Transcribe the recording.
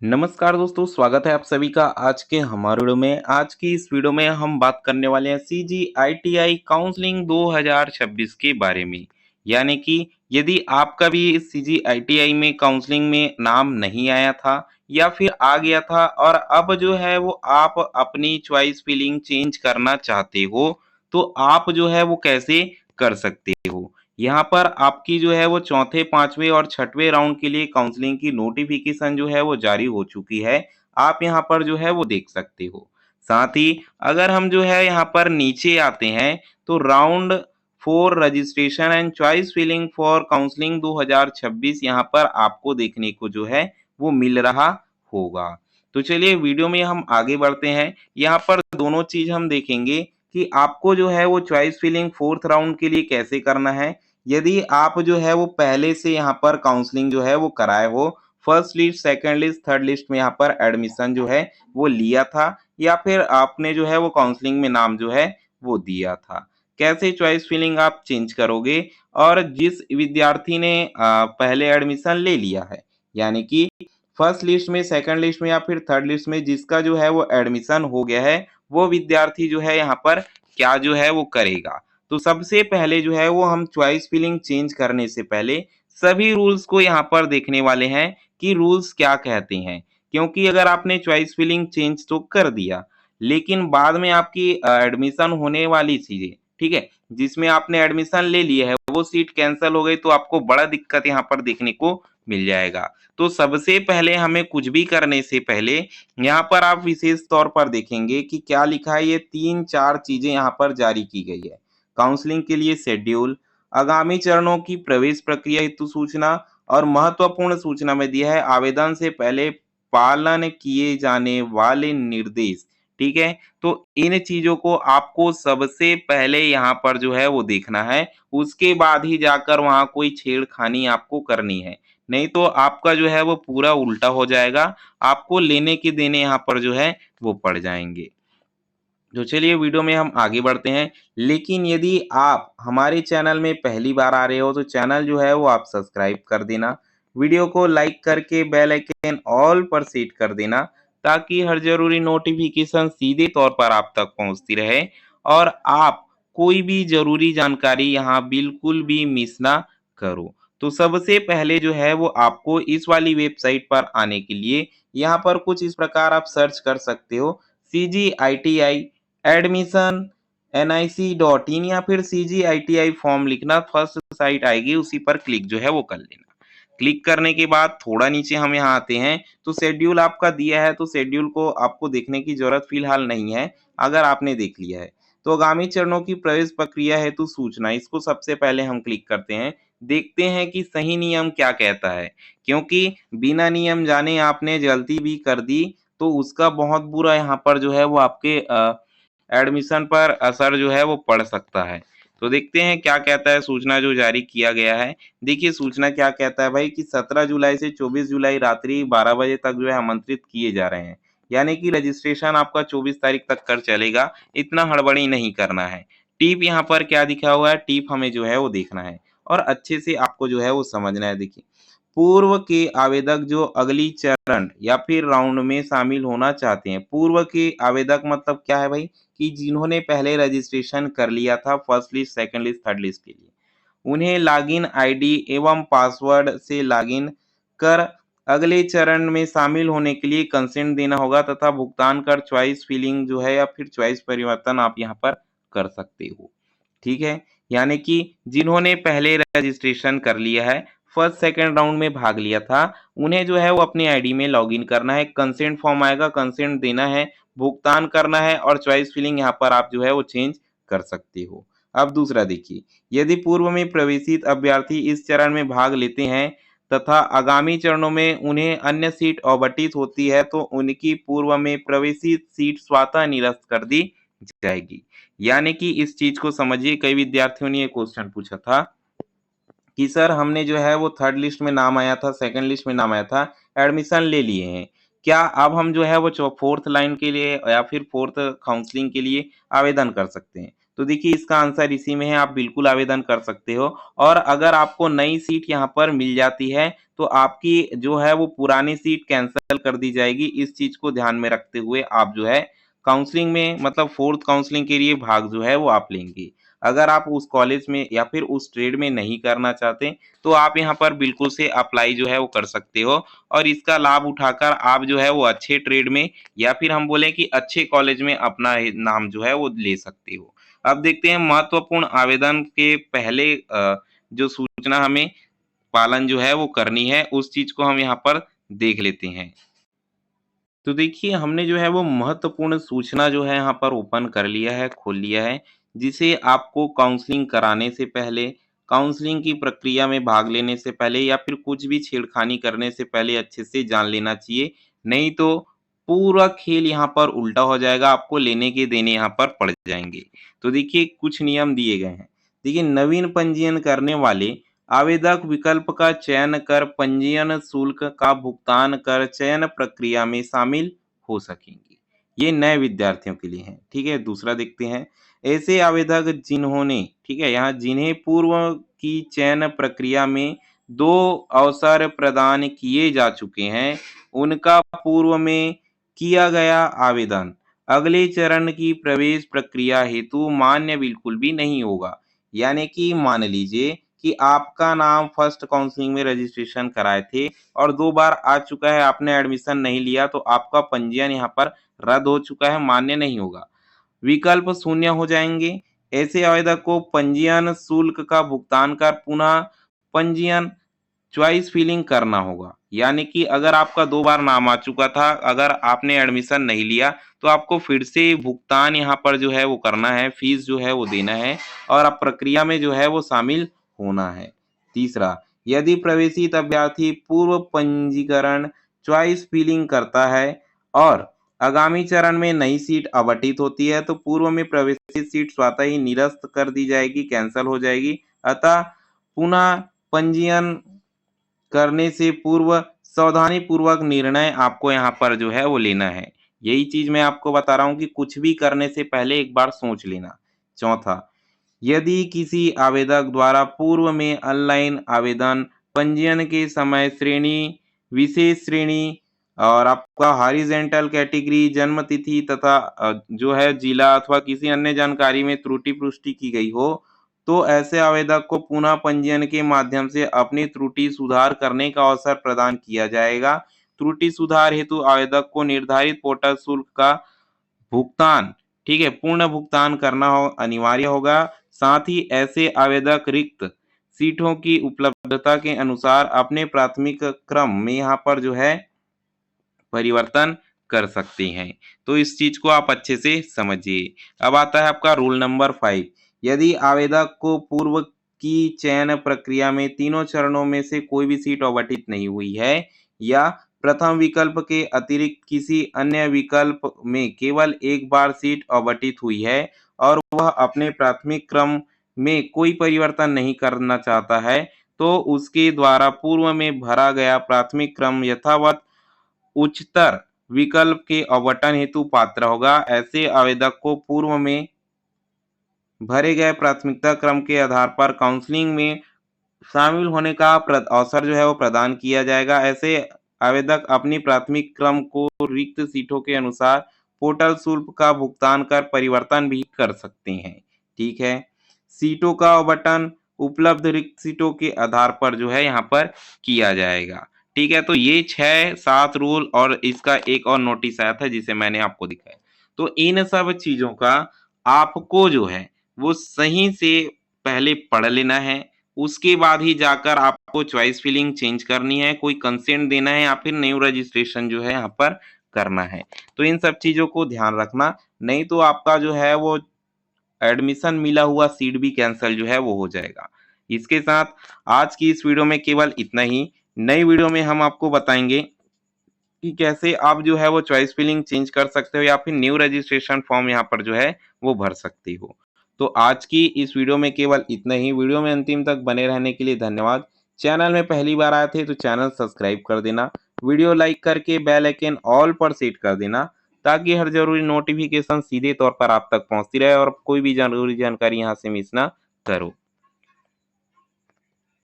नमस्कार दोस्तों, स्वागत है आप सभी का आज के हमारे वीडियो में। आज की इस वीडियो में हम बात करने वाले हैं सीजीआईटीआई काउंसलिंग 2026 के बारे में। यानी कि यदि आपका भी इस सीजीआईटीआई में काउंसलिंग में नाम नहीं आया था या फिर आ गया था और अब जो है वो आप अपनी चॉइस फिलिंग चेंज करना चाहते हो, तो आप जो है वो कैसे कर सकते हो। यहाँ पर आपकी जो है वो चौथे, 5वें और 6वें राउंड के लिए काउंसलिंग की नोटिफ़िकेशन जो है वो जारी हो चुकी है। आप यहाँ पर जो है वो देख सकते हो। साथ ही अगर हम जो है यहाँ पर नीचे आते हैं तो round 4 registration and choice filling for counselling 2026 यहाँ पर आपको देखने को जो है वो मिल रहा होगा। तो चलिए वीडियो में हम आगे बढ़ते हैं। यहाँ पर दोनों चीज़ हम देखेंगे कि आपको जो है वो चॉइस फिलिंग 4th राउंड के लिए कैसे करना है। यदि आप जो है वो पहले से यहाँ पर काउंसलिंग जो है वो कराए हो, first list, second list, third list में यहाँ पर एडमिशन जो है वो लिया था या फिर आपने जो है वो काउंसलिंग में नाम जो है वो दिया था। कैसे चॉइस फिलिंग आप चेंज करोगे और जिस विद्यार्थी ने पहले एडमिशन ले लिया है, यानी कि फर्स्ट लिस्ट में, सेकंड लिस्ट में या फिर थर्ड लिस्ट में जिसका जो है वो एडमिशन हो गया है, वो विद्यार्थी जो है यहाँ पर क्या जो है वो करेगा। तो सबसे पहले जो है वो हम चॉइस फिलिंग चेंज करने से पहले सभी रूल्स को यहाँ पर देखने वाले हैं कि रूल्स क्या कहते हैं। क्योंकि अगर आपने चॉइस फिलिंग चेंज तो कर दिया, लेकिन बाद में आपकी एडमिशन होने वाली चीजें, ठीक है, जिसमें आपने एडमिशन ले लिया है वो सीट कैंसिल हो गई तो आपको बड़ा दिक्कत यहाँ पर देखने को मिल जाएगा। तो सबसे पहले हमें कुछ भी करने से पहले यहाँ पर आप विशेष तौर पर देखेंगे कि क्या लिखा है। ये 3-4 चीजें यहाँ पर जारी की गई है। काउंसलिंग के लिए शेड्यूल, आगामी चरणों की प्रवेश प्रक्रिया हेतु सूचना और महत्वपूर्ण सूचना में दिया है आवेदन से पहले पालन किए जाने वाले निर्देश। ठीक है, तो इन चीजों को आपको सबसे पहले यहाँ पर जो है वो देखना है, उसके बाद ही जाकर वहां कोई छेड़खानी आपको करनी है। नहीं तो आपका जो है वो पूरा उल्टा हो जाएगा, आपको लेने के देने यहाँ पर जो है वो पड़ जाएंगे। तो चलिए वीडियो में हम आगे बढ़ते हैं। लेकिन यदि आप हमारे चैनल में पहली बार आ रहे हो तो चैनल जो है वो आप सब्सक्राइब कर देना, वीडियो को लाइक करके बेल आइकन ऑल पर सेट कर देना, ताकि हर जरूरी नोटिफिकेशन सीधे तौर पर आप तक पहुंचती रहे और आप कोई भी जरूरी जानकारी यहाँ बिल्कुल भी मिस ना करो। तो सबसे पहले जो है वो आपको इस वाली वेबसाइट पर आने के लिए यहाँ पर कुछ इस प्रकार आप सर्च कर सकते हो, CGITI एडमिशन nic.in या फिर CGITI फॉर्म लिखना, फर्स्ट साइट आएगी उसी पर क्लिक जो है वो कर लेना। क्लिक करने के बाद थोड़ा नीचे हम यहाँ आते हैं तो शेड्यूल आपका दिया है, तो शेड्यूल को आपको देखने की जरूरत फिलहाल नहीं है। अगर आपने देख लिया है तो आगामी चरणों की प्रवेश प्रक्रिया हेतु सूचना, इसको सबसे पहले हम क्लिक करते हैं, देखते हैं कि सही नियम क्या कहता है। क्योंकि बिना नियम जाने आपने गलती भी कर दी तो उसका बहुत बुरा यहाँ पर जो है वो आपके एडमिशन पर असर जो है वो पड़ सकता है। तो देखते हैं क्या कहता है सूचना जो जारी किया गया है। देखिए सूचना क्या कहता है भाई कि 17 जुलाई से 24 जुलाई रात्रि 12 बजे तक जो है आमंत्रित किए जा रहे हैं। यानी कि रजिस्ट्रेशन आपका 24 तारीख तक कर चलेगा, इतना हड़बड़ी नहीं करना है। टिप यहाँ पर क्या दिखा हुआ है, टिप हमें जो है वो देखना है और अच्छे से आपको जो है वो समझना है। देखिए, पूर्व के आवेदक जो अगली चरण या फिर राउंड में शामिल होना चाहते हैं। पूर्व के आवेदक मतलब क्या है भाई कि जिन्होंने पहले रजिस्ट्रेशन कर लिया था first list, second list, third list के लिए, उन्हें लॉगिन आईडी एवं पासवर्ड से लॉगिन कर अगले चरण में शामिल होने के लिए कंसेंट देना होगा तथा भुगतान कर चॉइस फिलिंग जो है या फिर चॉइस परिवर्तन आप यहाँ पर कर सकते हो। ठीक है, यानी कि जिन्होंने पहले रजिस्ट्रेशन कर लिया है, फर्स्ट सेकंड राउंड में भाग लिया था, उन्हें जो है वो अपनी आईडी में लॉगिन करना है, कंसेंट फॉर्म आएगा, कंसेंट देना है, भुगतान करना है और चॉइस फिलिंग यहाँ पर आप जो है वो चेंज कर सकते हो। अब दूसरा देखिए, यदि पूर्व में प्रवेशित अभ्यर्थी इस चरण में भाग लेते हैं तथा आगामी चरणों में उन्हें अन्य सीट आवंटित होती है तो उनकी पूर्व में प्रवेशित सीट स्वतः निरस्त कर दी जाएगी। यानी कि इस चीज को समझिए, कई विद्यार्थियों ने ये क्वेश्चन पूछा था कि सर हमने जो है वो थर्ड लिस्ट में नाम आया था, सेकंड लिस्ट में नाम आया था, एडमिशन ले लिए हैं, क्या अब हम जो है वो फोर्थ लाइन के लिए या फिर फोर्थ काउंसलिंग के लिए आवेदन कर सकते हैं। तो देखिए इसका आंसर इसी में है, आप बिल्कुल आवेदन कर सकते हो। और अगर आपको नई सीट यहाँ पर मिल जाती है तो आपकी जो है वो पुरानी सीट कैंसल कर दी जाएगी। इस चीज़ को ध्यान में रखते हुए आप जो है काउंसलिंग में मतलब 4th काउंसलिंग के लिए भाग जो है वो आप लेंगे। अगर आप उस कॉलेज में या फिर उस ट्रेड में नहीं करना चाहते, तो आप यहाँ पर बिल्कुल से अप्लाई जो है वो कर सकते हो और इसका लाभ उठाकर आप जो है वो अच्छे ट्रेड में या फिर हम बोले कि अच्छे कॉलेज में अपना नाम जो है वो ले सकते हो। अब देखते हैं महत्वपूर्ण आवेदन के पहले जो सूचना हमें पालन जो है वो करनी है, उस चीज़ को हम यहाँ पर देख लेते हैं। तो देखिए हमने जो है वो महत्वपूर्ण सूचना जो है यहाँ पर ओपन कर लिया है, खोल लिया है, जिसे आपको काउंसलिंग कराने से पहले, काउंसलिंग की प्रक्रिया में भाग लेने से पहले या फिर कुछ भी छेड़खानी करने से पहले अच्छे से जान लेना चाहिए। नहीं तो पूरा खेल यहाँ पर उल्टा हो जाएगा, आपको लेने के देने यहाँ पर पड़ जाएँगे। तो देखिए कुछ नियम दिए गए हैं। देखिए नवीन पंजीयन करने वाले आवेदक विकल्प का चयन कर पंजीयन शुल्क का भुगतान कर चयन प्रक्रिया में शामिल हो सकेंगे। ये नए विद्यार्थियों के लिए है। ठीक है, दूसरा देखते हैं। ऐसे आवेदक जिन्होंने, ठीक है, यहाँ जिन्हें पूर्व की चयन प्रक्रिया में 2 अवसर प्रदान किए जा चुके हैं, उनका पूर्व में किया गया आवेदन अगले चरण की प्रवेश प्रक्रिया हेतु मान्य बिल्कुल भी नहीं होगा। यानी कि मान लीजिए कि आपका नाम फर्स्ट काउंसलिंग में रजिस्ट्रेशन कराए थे और 2 बार आ चुका है, आपने एडमिशन नहीं लिया तो आपका पंजीयन यहाँ पर रद्द हो चुका है, मान्य नहीं होगा। विकल्प शून्य हो जाएंगे। ऐसे आवेदक को पंजीयन शुल्क का भुगतान कर पुनः पंजीयन चॉइस फिलिंग करना होगा। यानी कि अगर आपका 2 बार नाम आ चुका था, अगर आपने एडमिशन नहीं लिया, तो आपको फिर से भुगतान यहाँ पर जो है वो करना है, फीस जो है वो देना है और अब प्रक्रिया में जो है वो शामिल होना है। तीसरा, यदि प्रवेशित अभ्यर्थी पूर्व पंजीकरण चॉइस फिलिंग करता है और आगामी चरण में नई सीट आवंटित होती है, तो पूर्व में प्रवेशित सीट स्वतः ही निरस्त कर दी जाएगी, कैंसल हो जाएगी। अतः पुनः पंजीयन करने से पूर्व सावधानी पूर्वक निर्णय आपको यहाँ पर जो है वो लेना है। यही चीज़ मैं आपको बता रहा हूँ कि कुछ भी करने से पहले एक बार सोच लेना। चौथा, यदि किसी आवेदक द्वारा पूर्व में ऑनलाइन आवेदन पंजीयन के समय श्रेणी, विशेष श्रेणी और आपका हॉरिज़ॉन्टल कैटेगरी, जन्म तिथि तथा जो है जिला अथवा किसी अन्य जानकारी में त्रुटि पुष्टि की गई हो, तो ऐसे आवेदक को पुनः पंजीयन के माध्यम से अपनी त्रुटि सुधार करने का अवसर प्रदान किया जाएगा। त्रुटि सुधार हेतु आवेदक को निर्धारित पोर्टल शुल्क का भुगतान, ठीक है, पूर्ण भुगतान करना हो अनिवार्य होगा। साथ ही ऐसे आवेदक रिक्त सीटों की उपलब्धता के अनुसार अपने प्राथमिक क्रम में यहाँ पर जो है परिवर्तन कर सकते हैं। तो इस चीज को आप अच्छे से समझिए। अब आता है आपका रूल नंबर 5। यदि आवेदक को पूर्व की चयन प्रक्रिया में तीनों चरणों में से कोई भी सीट आवंटित नहीं हुई है या प्रथम विकल्प के अतिरिक्त किसी अन्य विकल्प में केवल एक बार सीट आवंटित हुई है और वह अपने प्राथमिक क्रम में कोई परिवर्तन नहीं करना चाहता है, तो उसके द्वारा पूर्व में भरा गया प्राथमिक क्रम यथावत उच्चतर विकल्प के आवंटन हेतु पात्र होगा। ऐसे आवेदक को पूर्व में भरे गए प्राथमिकता क्रम के आधार पर काउंसलिंग में शामिल होने का अवसर जो है वो प्रदान किया जाएगा। ऐसे आवेदक अपनी प्राथमिक क्रम को रिक्त सीटों के अनुसार पोर्टल शुल्क का भुगतान कर परिवर्तन भी कर सकते हैं। ठीक है, सीटों का आवंटन उपलब्ध रिक्त सीटों के आधार पर जो है यहाँ पर किया जाएगा। ठीक है, तो ये 6-7 रूल और इसका एक और नोटिस आया था जिसे मैंने आपको दिखाया। तो इन सब चीजों का आपको जो है वो सही से पहले पढ़ लेना है, उसके बाद ही जाकर आपको चॉइस फिलिंग चेंज करनी है, कोई कंसेंट देना है या फिर न्यू रजिस्ट्रेशन जो है यहाँ पर करना है। तो इन सब चीज़ों को ध्यान रखना, नहीं तो आपका जो है वो एडमिशन मिला हुआ सीट भी कैंसल जो है वो हो जाएगा। इसके साथ आज की इस वीडियो में केवल इतना ही। नई वीडियो में हम आपको बताएंगे कि कैसे आप जो है वो चॉइस फिलिंग चेंज कर सकते हो या फिर न्यू रजिस्ट्रेशन फॉर्म यहाँ पर जो है वो भर सकते हो। तो आज की इस वीडियो में केवल इतना ही। वीडियो में अंतिम तक बने रहने के लिए धन्यवाद। चैनल में पहली बार आए थे तो चैनल सब्सक्राइब कर देना, वीडियो लाइक करके बेल आइकन ऑल पर सेट कर देना ताकि हर ज़रूरी नोटिफ़िकेशन सीधे तौर पर आप तक पहुँचती रहे और कोई भी ज़रूरी जानकारी यहाँ से मिस ना करो।